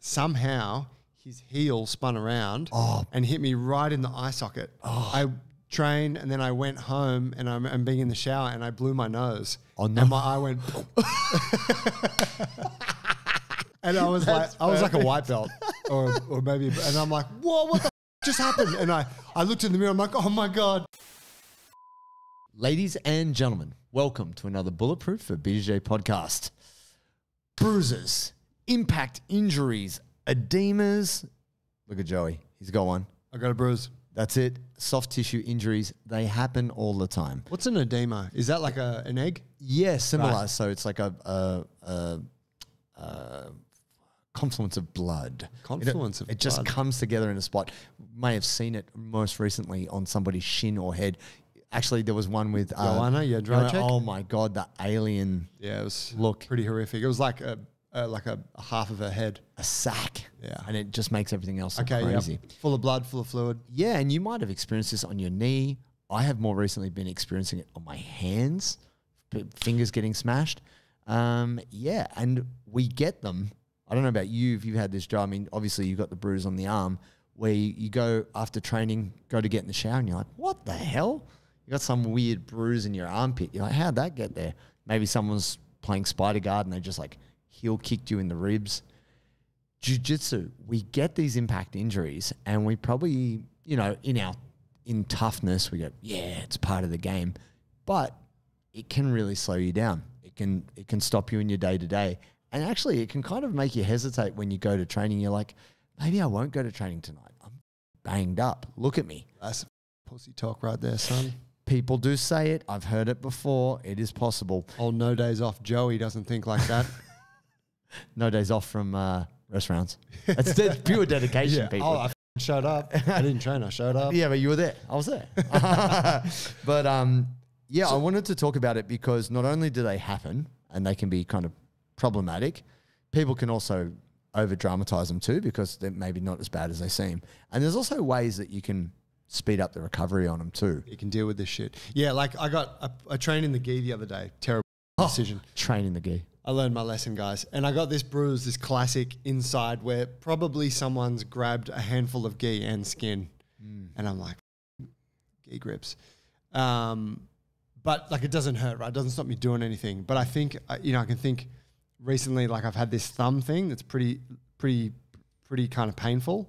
somehow his heel spun around and hit me right in the eye socket. I trained and then I went home and I'm being in the shower and I blew my nose. Oh no! And my eye went. And I was like a white belt or maybe, and I'm like, whoa, what the just happened? And I looked in the mirror. I'm like, oh my God. Ladies and gentlemen, welcome to another Bulletproof for BJJ podcast. Bruises, impact injuries, edemas. Look at Joey. He's got one. I got a bruise. That's it. Soft tissue injuries. They happen all the time. What's an edema? Is that like an egg? Yeah, similar. Right. So it's like a confluence of blood. Confluence of blood. It just comes together in a spot. May have seen it most recently on somebody's shin or head. Actually, there was one with Joanna, dry check. Oh my God, the alien. Yeah, it was look pretty horrific. It was like a half of her head, a sack. Yeah, and it just makes everything else look crazy. Yep. Full of blood, full of fluid. Yeah, and you might have experienced this on your knee. I have more recently been experiencing it on my hands, fingers getting smashed. Yeah, and we get them. I don't know about you if you've had this job. I mean, obviously you've got the bruise on the arm where you go after training, go to get in the shower and you're like, what the hell? You got some weird bruise in your armpit. You're like, how'd that get there? Maybe someone's playing Spider Guard and they just like heel kicked you in the ribs. Jiu-jitsu, we get these impact injuries and we probably, in toughness, we go, yeah, it's part of the game. But it can really slow you down. It can stop you in your day-to-day. And actually, it can kind of make you hesitate when you go to training. You're like, maybe I won't go to training tonight. I'm banged up. Look at me. That's pussy talk right there, son. People do say it. I've heard it before. It is possible. Old no days off Joey doesn't think like that. No days off from restaurants. That's pure dedication, yeah. people. Oh, I showed up. I didn't train. I showed up. Yeah, but you were there. I was there. But I wanted to talk about it because not only do they happen and they can be kind of problematic, people can also over dramatize them too because they're maybe not as bad as they seem. And there's also ways that you can speed up the recovery on them too. You can deal with this shit. Yeah, like I trained in the gi the other day. Terrible decision. Train in the gi. I learned my lesson, guys. And I got this bruise, this classic inside where probably someone's grabbed a handful of gi and skin. And I'm like, gi grips. But like it doesn't hurt, right? It doesn't stop me doing anything. But I think, I can think recently, like I've had this thumb thing that's pretty kind of painful.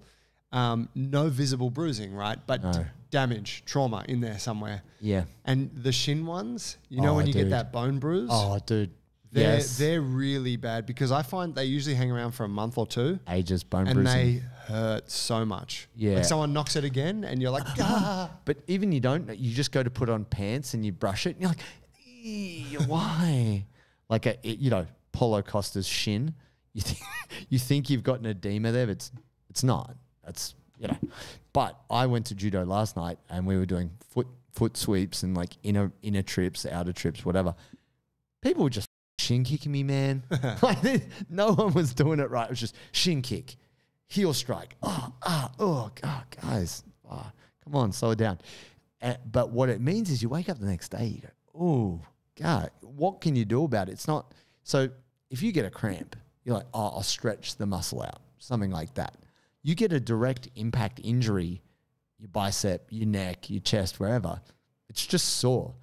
No visible bruising, right? But damage, trauma in there somewhere. Yeah. And the shin ones, when you get that bone bruise. Oh, dude. They're really bad because I find they usually hang around for a month or two. Ages, bone and bruising. And they hurt so much. Yeah. Like someone knocks it again and you're like, ah. But even you just go to put on pants and you brush it and you're like, why? Like Paulo Costa's shin. You think you've got an edema there, but it's not. That's, But I went to judo last night and we were doing foot sweeps and like inner trips, outer trips, whatever. People were just shin kicking me, man. Like no one was doing it right. It was just shin kick, heel strike. Guys, come on, slow it down. But what it means is you wake up the next day, you go, oh, God, what can you do about it? It's not, so if you get a cramp, you're like, oh, I'll stretch the muscle out, something like that. You get a direct impact injury, your bicep, your neck, your chest, wherever, it's just sore.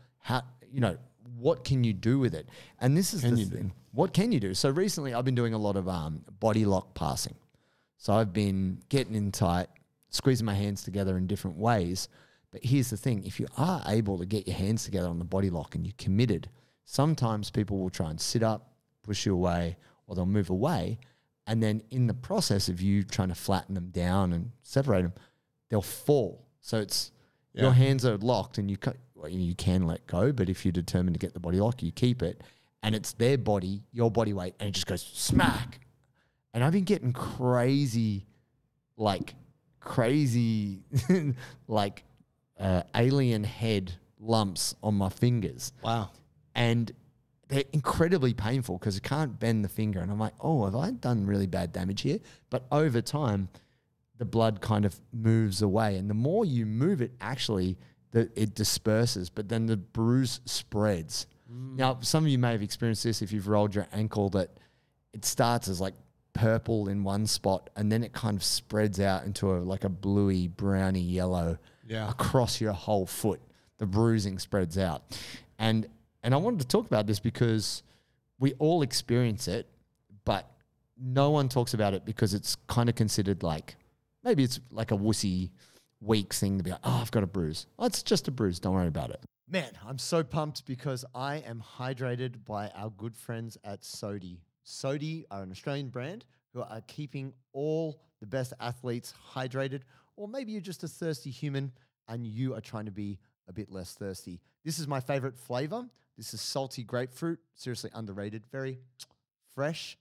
What can you do with it? And this is the thing. What can you do? So recently I've been doing a lot of body lock passing. So I've been getting in tight, squeezing my hands together in different ways. But here's the thing. If you are able to get your hands together on the body lock and you're committed, sometimes people will try and sit up, push you away, or they'll move away. And then in the process of you trying to flatten them down and separate them, they'll fall. So it's your hands are locked and you can let go, but if you're determined to get the body lock, you keep it. And it's their body, your body weight, and it just goes smack. And I've been getting crazy alien head lumps on my fingers. Wow. And they're incredibly painful because I can't bend the finger. And I'm like, oh, have I done really bad damage here? But over time, the blood kind of moves away. And the more you move it, actually, it disperses, but then the bruise spreads. Now, some of you may have experienced this if you've rolled your ankle, that it starts as like purple in one spot, and then it kind of spreads out into like a bluey, browny yellow across your whole foot. The bruising spreads out. And I wanted to talk about this because we all experience it, but no one talks about it because it's kind of considered like, maybe it's like a wussy, weak thing to be like, oh, I've got a bruise. Oh, it's just a bruise. Don't worry about it. Man, I'm so pumped because I am hydrated by our good friends at Sodi. Sodi are an Australian brand who are keeping all the best athletes hydrated, or maybe you're just a thirsty human and you are trying to be a bit less thirsty. This is my favorite flavor. This is salty grapefruit, seriously underrated, very fresh.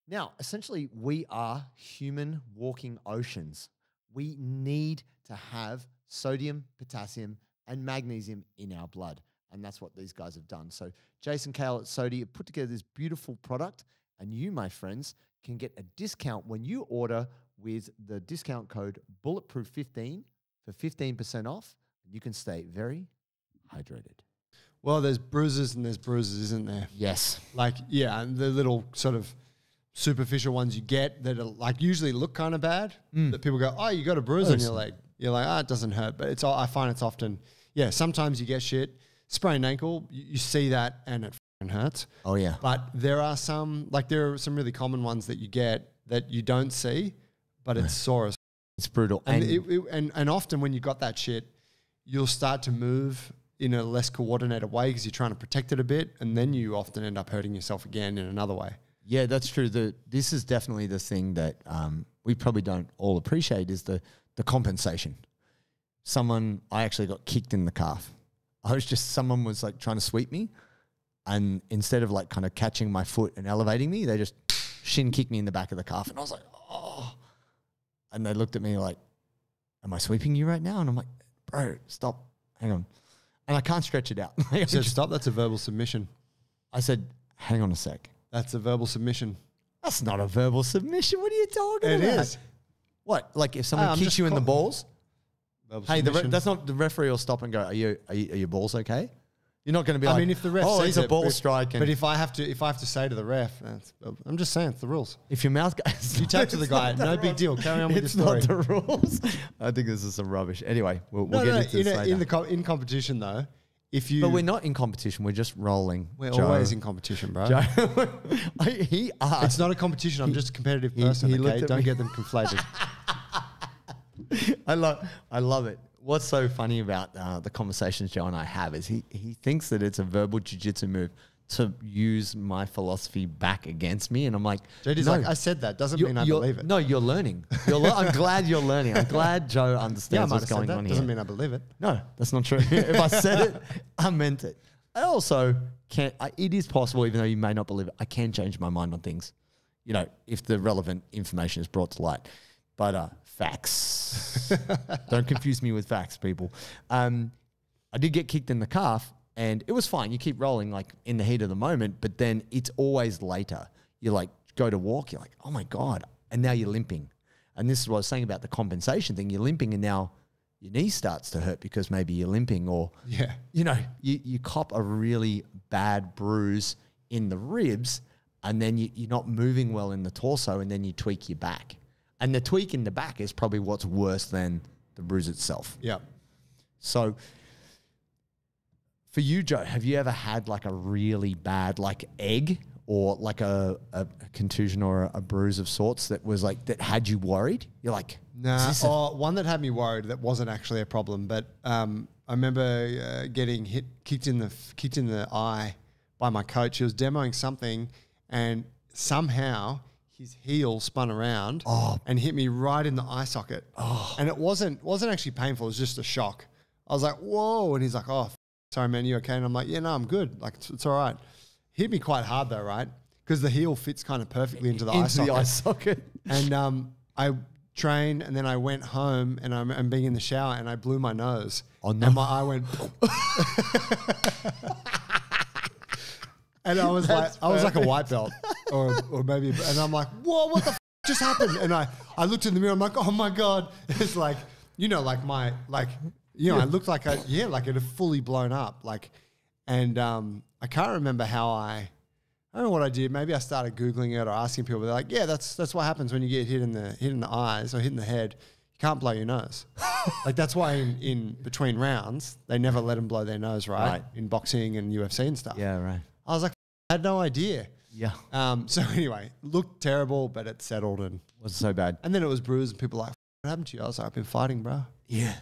Now, essentially, we are human walking oceans. We need to have sodium, potassium, and magnesium in our blood. And that's what these guys have done. So Jason Kale at Sodi have put together this beautiful product, and you, my friends, can get a discount when you order with the discount code Bulletproof15 for 15% off. You can stay very hydrated. Well, there's bruises and there's bruises, isn't there? Yes. Like, yeah, and the little sort of superficial ones you get that are like usually look kind of bad, that people go, oh, you got a bruise on your leg. You're like, it doesn't hurt. But it's all, I find it's often, sometimes you get shit. Sprained ankle, you see that and it fucking hurts. Oh, yeah. But there are some really common ones that you get that you don't see, but it's sore as it's brutal. And often when you got that shit, you'll start to move in a less coordinated way because you're trying to protect it a bit, and then you often end up hurting yourself again in another way. Yeah, that's true. This is definitely the thing that we probably don't all appreciate is the compensation. I actually got kicked in the calf. Someone was like trying to sweep me, and instead of like kind of catching my foot and elevating me, they just shin kicked me in the back of the calf, and I was like, oh. And they looked at me like, am I sweeping you right now? And I'm like, bro, stop, hang on. And I can't stretch it out. You said stop, that's a verbal submission. I said, hang on a sec. That's a verbal submission. That's not a verbal submission. What are you talking about? It is. What? Like if someone kicks you in the balls? Hey, that's not the referee will stop and go, are your balls okay? You're not going to be like, if the ref sees sees a ball strike. But if I have to say to the ref, I'm just saying it's the rules. If your mouth goes, you tap to the guy, no big deal. Carry on with your story. It's not the rules. I think this is some rubbish. Anyway, we'll get into this later. In competition though, but we're not in competition. We're just rolling. We're always in competition, bro. He asked. It's not a competition. I'm just a competitive person. Okay, don't get them conflated. I love it. What's so funny about the conversations Joe and I have is he thinks that it's a verbal jiu-jitsu move to use my philosophy back against me. And I'm like, JD's no, like, I said that. Doesn't mean I believe it. No, you're learning. I'm glad you're learning. I'm glad Joe understands what's going on here. Doesn't mean I believe it. No, that's not true. If I said it, I meant it. I also can't, it is possible, even though you may not believe it, I can change my mind on things, if the relevant information is brought to light. But facts. Don't confuse me with facts, people. I did get kicked in the calf, and it was fine. You keep rolling like in the heat of the moment, but then it's always later. You like go to walk, you're like, oh my God. And now you're limping. And this is what I was saying about the compensation thing. You're limping and now your knee starts to hurt because maybe you're limping, or, you cop a really bad bruise in the ribs, and then you're not moving well in the torso, and then you tweak your back. And the tweak in the back is probably what's worse than the bruise itself. Yeah. So for you, Joe, have you ever had like a really bad like egg or like a contusion or a bruise of sorts that was like, that had you worried? You're like, nah. One that had me worried that wasn't actually a problem, but I remember getting kicked in the eye by my coach. He was demoing something, and somehow his heel spun around and hit me right in the eye socket. And it wasn't actually painful. It was just a shock. I was like, whoa. And he's like, sorry, man, you okay? And I'm like, yeah, no, I'm good. Like, it's all right. Hit me quite hard though, right? Because the heel fits kind of perfectly into the eye socket. And I trained, and then I went home, and I'm being in the shower, and I blew my nose. Oh, no. And my eye went... And I was like a white belt or maybe, and I'm like, whoa, what the just happened? And I looked in the mirror, I'm like, oh my God. It's like, I looked like it had fully blown up. Like, and I can't remember how I I don't know what I did. Maybe I started Googling it or asking people. They're like, yeah, that's what happens when you get hit in the eyes or hit in the head. You can't blow your nose. Like that's why in between rounds, they never let them blow their nose, right? In boxing and UFC and stuff. Yeah, right. I was like, I had no idea. Yeah. So anyway, looked terrible, but it settled and Wasn't so bad. and then it was bruised and people were like, what happened to you? I was like, I've been fighting, bro. Yeah.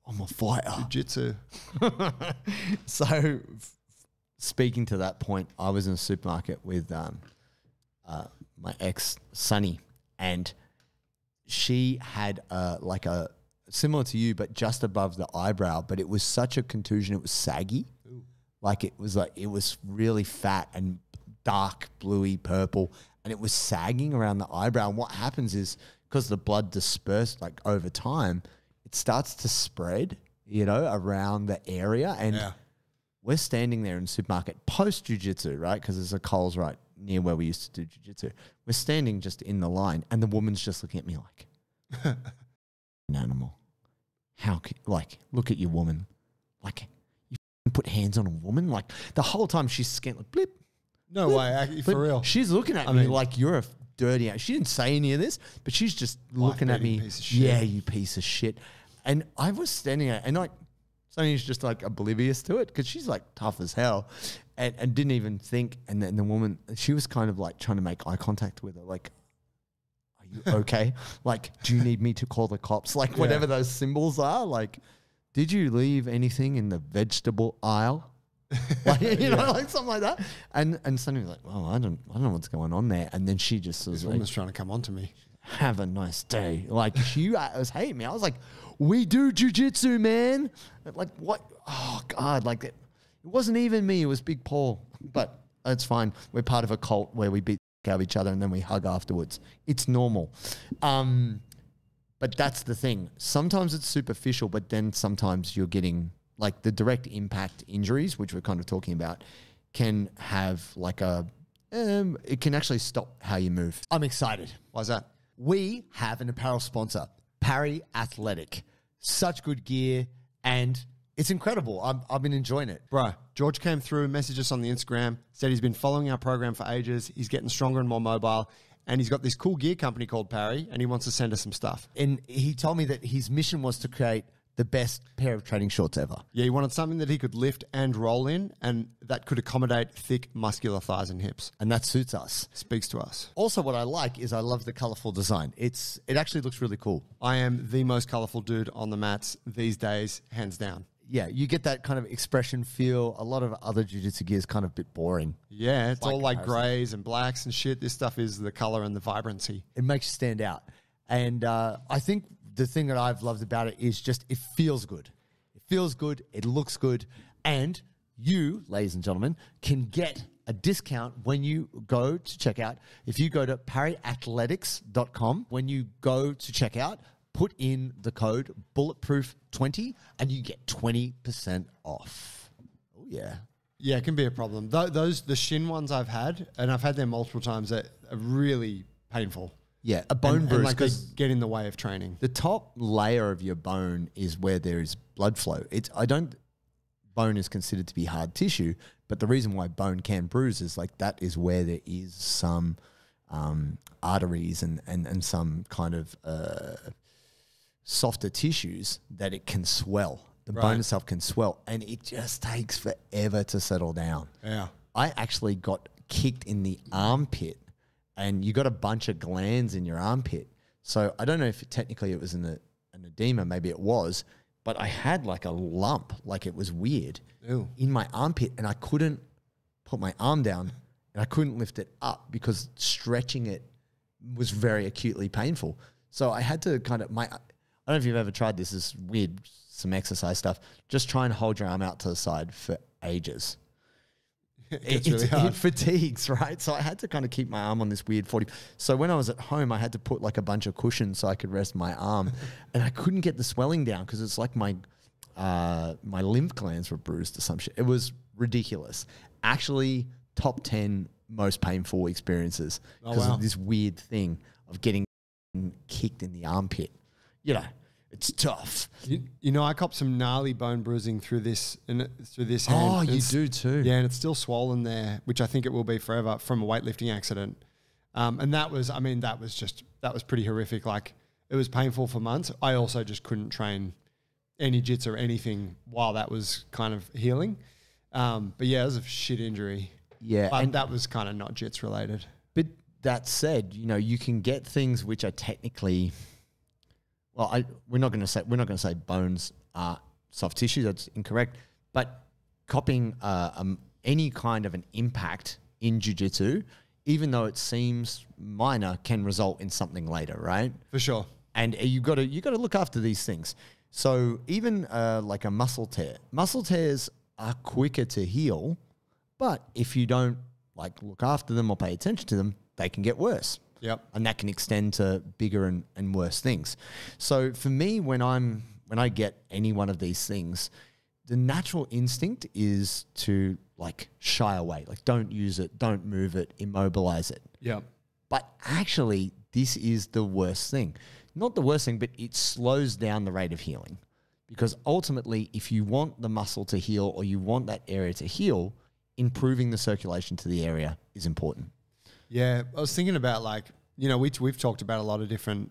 I'm a fighter. Jiu-jitsu. So, speaking to that point, I was in a supermarket with my ex, Sunny, and she had like a similar to you, but just above the eyebrow. But it was such a contusion; it was saggy. Ooh. Like it was really fat and dark, bluey purple, and it was sagging around the eyebrow. And what happens is because the blood dispersed like over time, it starts to spread, around the area. And we're standing there in the supermarket post jiu-jitsu, right? Because there's a Coles right near where we used to do jiu-jitsu. We're standing just in the line and the woman's just looking at me like, an animal. Look at you, woman. Like, you put hands on a woman? Like, the whole time she's scanning, like, blip. No blip, way, blip. for real. She's looking at me like you're a dirty ass. She didn't say any of this, but she's just looking at me. Piece of shit. Yeah, you piece of shit. And I was standing there, and like, Sonny's just like oblivious to it because she's like tough as hell and didn't even think. And then the woman, she was kind of like trying to make eye contact with her, like, are you okay? Like, do you need me to call the cops? Like, whatever those symbols are. Like, did you leave anything in the vegetable aisle? Like, like something like that. And Sonny was like, well, I don't know what's going on there. And then she just was This like, woman's trying to come on to me. have a nice day. Like, she was hating me. I was like, we do jiu-jitsu, man. Like, what? Oh, God. Like, it wasn't even me. It was Big Paul. But it's fine. We're part of a cult where we beat out of each other and then we hug afterwards. It's normal. But that's the thing. Sometimes it's superficial, but then sometimes you're getting, like, the direct impact injuries, which we're kind of talking about, can have, like, it can actually stop how you move. I'm excited. Why's that? We have an apparel sponsor, Parry Athletic. Such good gear, and it's incredible. I've been enjoying it. Bro, George came through, messaged us on the Instagram, said he's been following our program for ages. He's getting stronger and more mobile, and he's got this cool gear company called Parry, and he wants to send us some stuff. And he told me that his mission was to create the best pair of training shorts ever. Yeah, he wanted something that he could lift and roll in, and that could accommodate thick, muscular thighs and hips. And that suits us. Speaks to us. Also, what I like is I love the colorful design. It actually looks really cool. I am the most colorful dude on the mats these days, hands down. Yeah, you get that kind of expression feel. A lot of other jiu-jitsu gear is kind of a bit boring. Yeah, it's all like grays and blacks and shit. This stuff is the color and the vibrancy. It makes you stand out. And I think the thing that I've loved about it is just it feels good. It feels good. It looks good. And you, ladies and gentlemen, can get a discount when you go to checkout. If you go to parryathletics.com, when you go to checkout, put in the code Bulletproof20 and you get 20% off. Oh, yeah. Yeah, it can be a problem. The shin ones I've had, and I've had them multiple times, are really painful. Yeah, a bone bruise. And like they get in the way of training. The top layer of your bone is where there is blood flow. Bone is considered to be hard tissue, but the reason why bone can bruise is like that is where there is some arteries and some kind of softer tissues that it can swell. The bone itself can swell, and it just takes forever to settle down. Yeah. I actually got kicked in the armpit, and you got a bunch of glands in your armpit. So I don't know if technically it was an edema, maybe it was, but I had like a lump, like it was weird, in my armpit, and I couldn't put my arm down, and I couldn't lift it up because stretching it was very acutely painful. So I had to kind of, I don't know if you've ever tried this, it's weird, some exercise stuff. Just try and hold your arm out to the side for ages. It fatigues, right? So I had to kind of keep my arm on this weird 40. So when I was at home, I had to put like a bunch of cushions so I could rest my arm, and I couldn't get the swelling down because it's like my lymph glands were bruised or some shit. It was ridiculous. Actually, top 10 most painful experiences because of this weird thing of getting kicked in the armpit. You know, It's tough. You know, I copped some gnarly bone bruising through this hand. Oh, you do too. Yeah, and it's still swollen there, which I think it will be forever from a weightlifting accident. And that was pretty horrific. Like, it was painful for months. I also just couldn't train any jits or anything while that was kind of healing. But yeah, it was a shit injury. Yeah, but that was kind of not jits related. But that said, you know, you can get things which are technically, well, we're not going to say bones are soft tissue. That's incorrect. But copying any kind of an impact in jiu-jitsu, even though it seems minor, can result in something later, right? For sure. And you got to look after these things. So even like a muscle tears are quicker to heal, but if you don't like look after them or pay attention to them, they can get worse. Yep. And that can extend to bigger and worse things. So for me, when I get any one of these things, the natural instinct is to like shy away. Like, don't use it, don't move it, immobilize it. Yep. But actually, this is the worst thing. Not the worst thing, but it slows down the rate of healing. Because ultimately, if you want the muscle to heal or you want that area to heal, improving the circulation to the area is important. Yeah, I was thinking about, like, you know, we've talked about a lot of different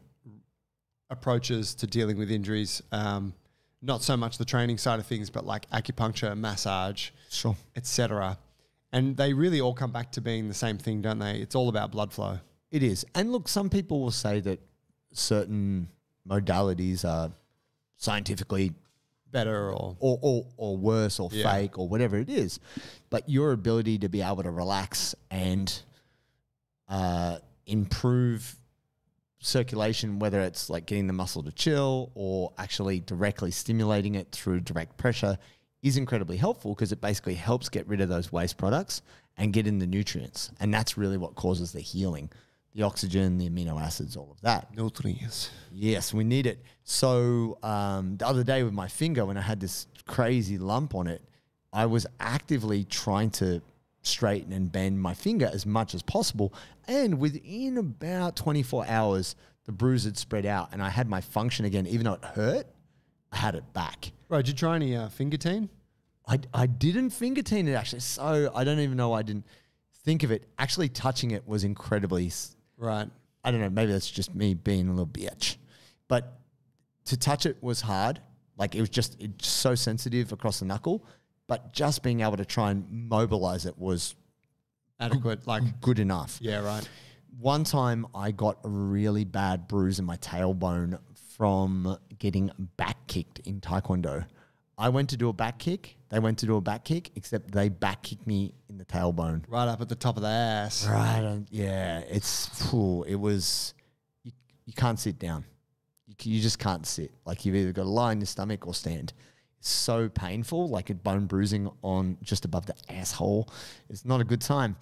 approaches to dealing with injuries. Not so much the training side of things, but like acupuncture, massage, sure, etc. And they really all come back to being the same thing, don't they? It's all about blood flow. It is. And look, some people will say that certain modalities are scientifically better or worse or fake or whatever it is. But your ability to be able to relax and improve circulation, whether it's like getting the muscle to chill or actually directly stimulating it through direct pressure, is incredibly helpful because it basically helps get rid of those waste products and get in the nutrients. And that's really what causes the healing. The oxygen, the amino acids, all of that. Nutrients. Yes, we need it. So the other day with my finger, when I had this crazy lump on it, I was actively trying to straighten and bend my finger as much as possible. And within about 24 hours, the bruise had spread out and I had my function again. Even though it hurt, I had it back. Right, did you try any finger teen? I didn't finger teen it, actually. So I don't even know why I didn't think of it. Actually touching it was incredibly... Right. I don't know. Maybe that's just me being a little bitch. But to touch it was hard. Like, it's so sensitive across the knuckle. But just being able to try and mobilize it was adequate, good enough. Yeah, right. One time I got a really bad bruise in my tailbone from getting back kicked in Taekwondo. I went to do a back kick. They went to do a back kick, except they back kicked me in the tailbone. Right up at the top of the ass. Right. Yeah. It was, you can't sit down. You just can't sit. Like, you've either got to lie on your stomach or stand. It's so painful, like a bone bruising on just above the asshole. It's not a good time.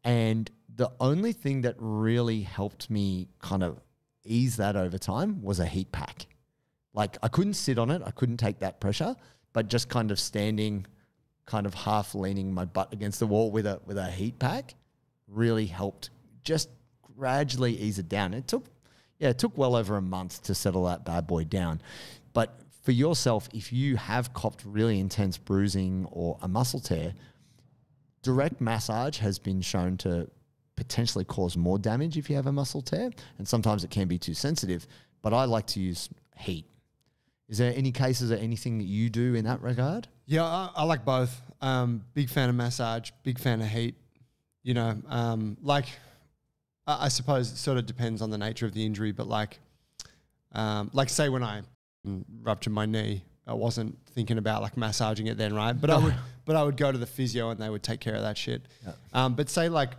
And the only thing that really helped me kind of ease that over time was a heat pack. Like, I couldn't sit on it. I couldn't take that pressure, but just kind of standing, kind of half leaning my butt against the wall with a heat pack really helped just gradually ease it down. It took well over a month to settle that bad boy down. But for yourself, if you have copped really intense bruising or a muscle tear, direct massage has been shown to potentially cause more damage if you have a muscle tear, and sometimes it can be too sensitive, but I like to use heat. Is there any cases or anything that you do in that regard? Yeah, I like both. Big fan of massage, big fan of heat. You know, I suppose it sort of depends on the nature of the injury, but like say when I ruptured my knee, I wasn't thinking about like massaging it then, right? But I would go to the physio and they would take care of that shit. Yeah. But say like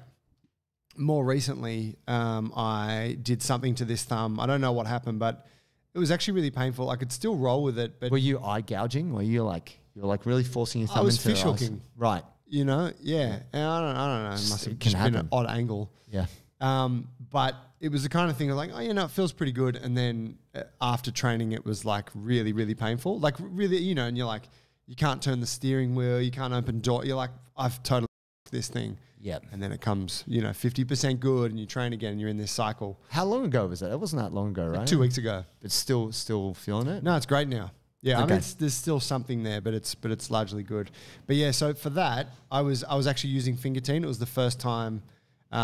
more recently, I did something to this thumb. I don't know what happened, but it was actually really painful. I could still roll with it, but were you eye gouging? Were you like really forcing your thumb? I was into fish hooking, right? You know, yeah. And I don't know. It must have just been an odd angle. Yeah. But it was the kind of thing of like, oh, you know, it feels pretty good. And then after training, it was like really, really painful. Like really, you know, and you're like, you can't turn the steering wheel, you can't open door. You're like, I've totally this thing. Yep. And then it comes, 50% good, and you train again, and you're in this cycle. How long ago was that? It wasn't that long ago, right? 2 weeks ago. But still feeling it? No, it's great now. Yeah, Okay. there's still something there, but it's largely good. But yeah, so for that, I was actually using Fingertine. It was the first time,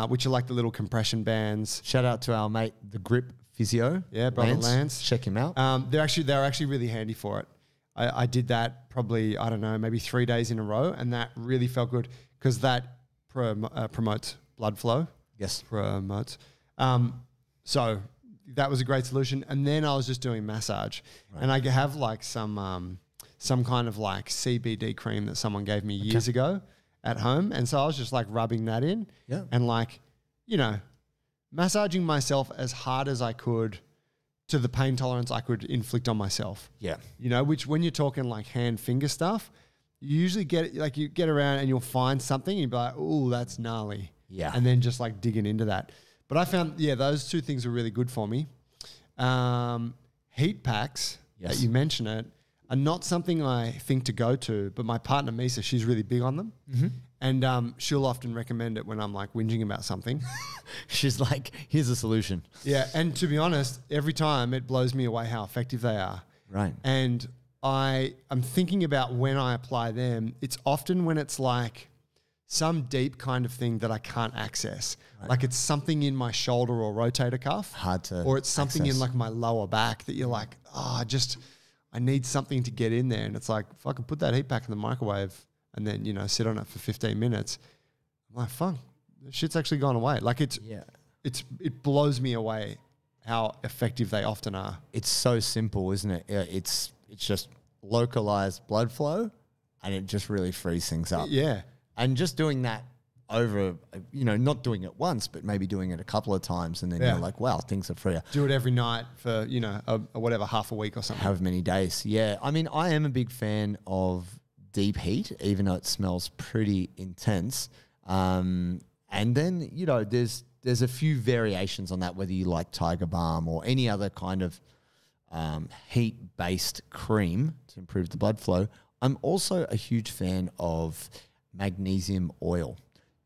which are like the little compression bands. Shout out to our mate, the Grip Physio. Yeah, brother Lance. Check him out. They're actually really handy for it. I did that probably, I don't know, maybe 3 days in a row, and that really felt good because that promotes blood flow. Yes. Promotes. So that was a great solution. And then I was just doing massage. Right. And I have like some kind of like CBD cream that someone gave me years ago at home. And so I was just like rubbing that in and like, massaging myself as hard as I could to the pain tolerance I could inflict on myself. Yeah. Which when you're talking like hand finger stuff, you usually you get around and you'll find something and you'll be like, oh, that's gnarly. Yeah. And then just like digging into that. But I found, those two things were really good for me. Heat packs, that you mention it, are not something I think to go to, but my partner Misa, she's really big on them. Mm-hmm. And she'll often recommend it when I'm like whinging about something. She's like, here's a solution. Yeah, and to be honest, every time it blows me away how effective they are. Right. And I'm thinking about when I apply them, it's often when it's like some deep kind of thing that I can't access. Right. Like it's something in my shoulder or rotator cuff. Hard to Or it's something access. in like my lower back that you're like, I need something to get in there. And it's like, if I can put that heat pack in the microwave and then, sit on it for 15 minutes, I'm like, fuck, the shit's actually gone away. Like it blows me away how effective they often are. It's so simple, isn't it? It's just localized blood flow and it just really frees things up. Yeah. And just doing that over, not doing it once, but maybe doing it a couple of times and then you're like, wow, things are freer. Do it every night for, whatever, half a week or something. However many days. Yeah. I mean, I am a big fan of deep heat, even though it smells pretty intense. And then, there's a few variations on that, whether you like Tiger Balm or any other kind of heat-based cream to improve the blood flow. I'm also a huge fan of magnesium oil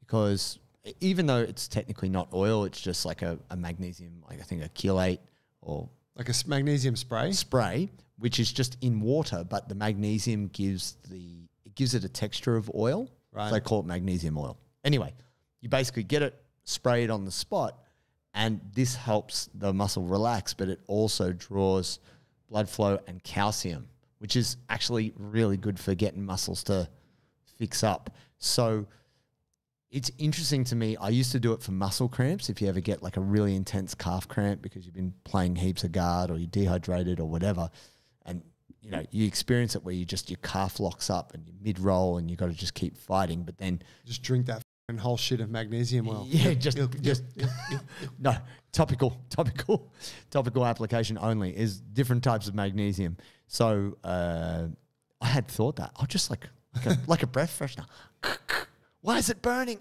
because even though it's technically not oil, it's just like a magnesium, like I think a chelate or like a magnesium spray, which is just in water, but the magnesium gives it a texture of oil. Right. So they call it magnesium oil. Anyway, you basically get it, spray it on the spot, and this helps the muscle relax, but it also draws blood flow and calcium, which is actually really good for getting muscles to fix up. So it's interesting to me. I used to do it for muscle cramps. If you ever get like a really intense calf cramp because you've been playing heaps of guard or you're dehydrated or whatever, and you experience it where your calf locks up and you mid-roll and you got to just keep fighting, but then just drink that whole shit of magnesium oil. Yeah, no, topical application only is different types of magnesium. So I had thought that I'll just like a breath freshener. Why is it burning?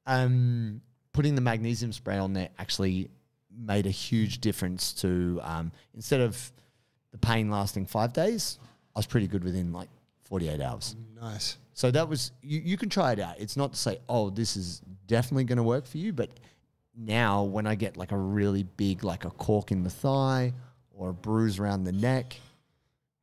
Putting the magnesium spray on there actually made a huge difference to instead of the pain lasting 5 days, I was pretty good within like 48 hours. Nice. So that was, you can try it out. It's not to say, oh, this is definitely going to work for you. But now when I get like a really big, like a cork in the thigh or a bruise around the neck,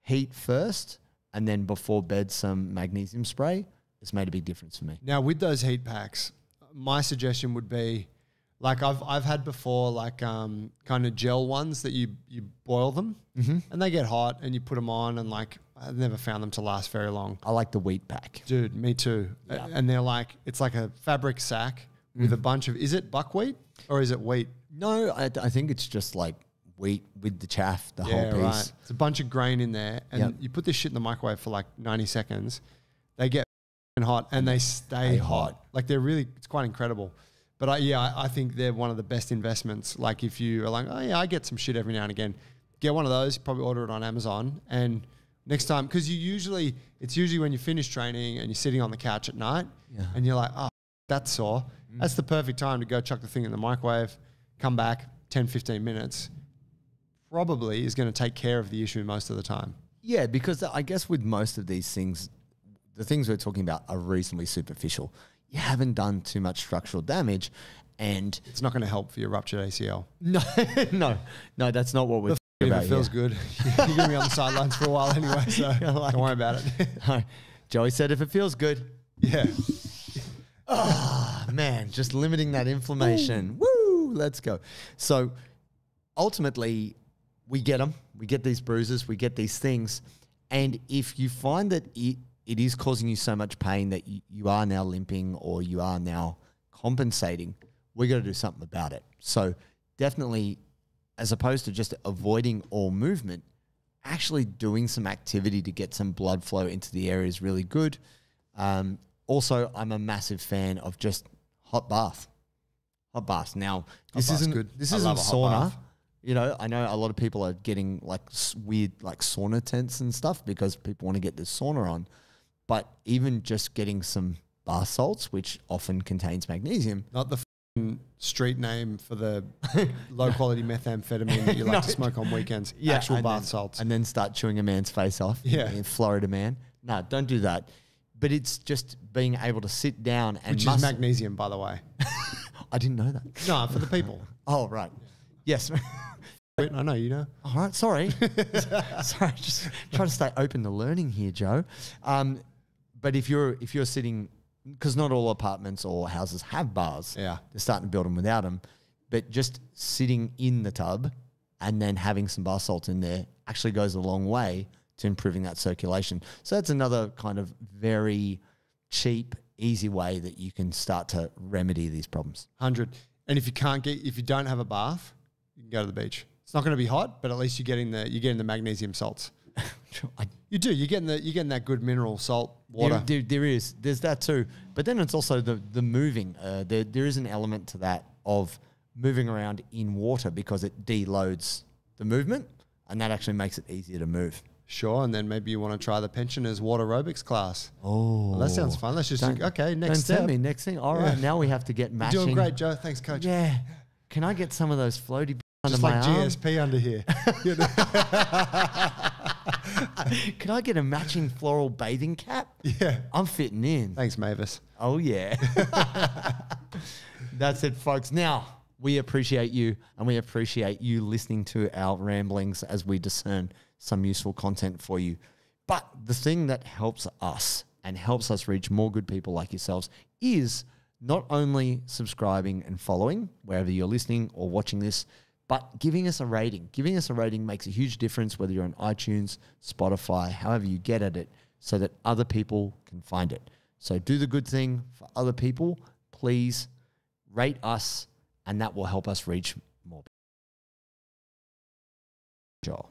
heat first and then before bed some magnesium spray, it's made a big difference for me. Now with those heat packs, my suggestion would be, like I've had before, like kind of gel ones that you boil them and they get hot and you put them on and like I've never found them to last very long. I like the wheat pack. Dude, me too. Yeah. And they're like, it's like a fabric sack with a bunch of, is it buckwheat or is it wheat? No, I think it's just like wheat with the chaff, the whole piece. Right. It's a bunch of grain in there and you put this shit in the microwave for like 90 seconds. They get hot and they stay hot. Like it's quite incredible. But I think they're one of the best investments. Like if you are like, oh yeah, I get some shit every now and again. Get one of those, probably order it on Amazon. And next time, because it's usually when you finish training and you're sitting on the couch at night and you're like, oh, that's sore. That's the perfect time to go chuck the thing in the microwave, come back, 10, 15 minutes. Probably is going to take care of the issue most of the time. Yeah, because I guess with most of these things, the things we're talking about are reasonably superficial. You haven't done too much structural damage, and It's not going to help for your ruptured ACL. no, that's not what we're talking If about it feels here. good, you're going to be on the sidelines for a while anyway, so Like- don't worry about it. No, Joey said if it feels good. Yeah. Oh, man, just limiting that inflammation. Woo, let's go. So ultimately, we get them. We get these bruises. We get these things. And if you find that it is causing you so much pain that you are now limping or you are now compensating, we got to do something about it. So definitely, as opposed to just avoiding all movement, actually doing some activity to get some blood flow into the area is really good. Also, I'm a massive fan of just hot bath. Hot baths. Now, this bath's isn't good. this I isn't love a hot sauna. bath. You know, I know a lot of people are getting like weird like sauna tents and stuff because people want to get this sauna on. But even just getting some bath salts, which often contains magnesium. Not the street name for the low quality methamphetamine that you like to smoke on weekends. Actual and bath then, salts. And then start chewing a man's face off. Yeah. In Florida man. No, don't do that. But it's just being able to sit down and Which is magnesium, by the way. I didn't know that. No, for the people. Oh, right. Yes. Wait, I know, you know. All right. Sorry. Sorry. Just try to stay open to learning here, Joe. But if you're sitting, because not all apartments or houses have bars. Yeah. They're starting to build them without them. But just sitting in the tub and then having some bath salts in there actually goes a long way to improving that circulation. So that's another kind of very cheap, easy way that you can start to remedy these problems. 100. And if you don't have a bath, you can go to the beach. It's not going to be hot, but at least you're getting the magnesium salts. You do. You're getting that good mineral salt water. There's that too. But then it's also the moving. There is an element to that of moving around in water because it deloads the movement, and that actually makes it easier to move. Sure, and then maybe you want to try the pensioners water aerobics class. Oh, Well, that sounds fun. Let's just next don't step. tell me next thing. All right, Yeah. now we have to get You're matching. doing great, Joe. Thanks, coach. Yeah, can I get some of those floaty under Just my like arm? GSP under here. Can I get a matching floral bathing cap? Yeah. I'm fitting in. Thanks, Mavis. Oh, yeah. That's it, folks. Now, we appreciate you, and we appreciate you listening to our ramblings as we discern some useful content for you. But the thing that helps us and helps us reach more good people like yourselves is not only subscribing and following wherever you're listening or watching this, but giving us a rating. Giving us a rating makes a huge difference whether you're on iTunes, Spotify, however you get at it, so that other people can find it. So do the good thing for other people. Please rate us, and that will help us reach more people.